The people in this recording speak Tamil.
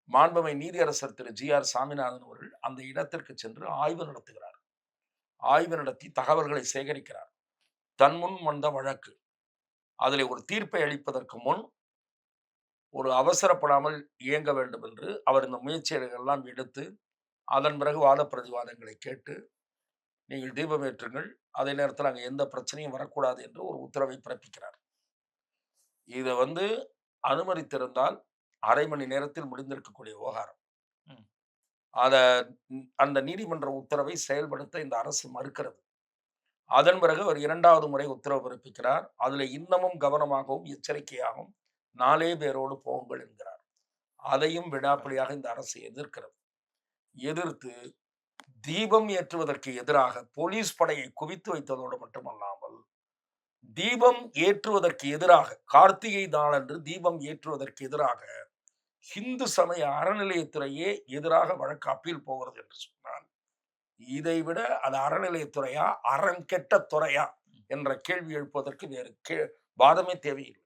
மாண்புமை நீதியரசர் திரு ஜி.ஆர். சாமிநாதன் அவர்கள் அந்த இடத்திற்கு சென்று ஆய்வு நடத்துகிறார். ஆய்வு நடத்தி தகவல்களை சேகரிக்கிறார். தன்முன் வந்த வழக்கு. அதிலே ஒரு தீர்ப்பை அளிப்பதற்கு முன் ஒரு அவசரப்படாமல் இயங்க வேண்டும் என்று அவர் இந்த முயற்சிகளை எல்லாம் எடுத்து, அதன் பிறகு வாத பிரதிவாதங்களை கேட்டு, நீங்கள் தீபம் ஏற்றுங்கள். அதே நேரத்தில் அங்க எந்த பிரச்சனையும் வரக்கூடாது என்று ஒரு உத்தரவை பிறப்பிக்கிறார். இத அனுமதித்திருந்தால் 1/2 மணி நேரத்தில் முடிந்திருக்கக்கூடிய விவகாரம். ம். அத அந்த நீதிமன்ற உத்தரவை செயல்படுத்த இந்த அரசு மறுக்கிறது. அதன் பிறகு அவர் 2வது முறை உத்தரவு பிறப்பிக்கிறார். அதில இன்னமும் கவனமாகவும், எச்சரிக்கையாகவும் 4 பேரோடு போங்கள் என்கிறார். அதையும் விடாப்பிடியாக இந்த அரசு எதிர்க்கிறது. எதிர்த்து தீபம் ஏற்றுவதற்கு எதிராக போலீஸ் படையை குவித்து வைத்ததோடு மட்டுமல்லாமல், தீபம் ஏற்றுவதற்கு எதிராக கார்த்திகை நாளன்று தீபம் ஏற்றுவதற்கு எதிராக இந்து சமய அறநிலையத்துறையே எதிராக வழக்கு அப்பீல் போகிறது என்று சொன்னால், இதைவிட அது அறநிலையத்துறையா, அறம் கெட்ட துறையா என்ற கேள்வி எழுப்புவதற்கு வேறு வாதமே தேவையில்லை.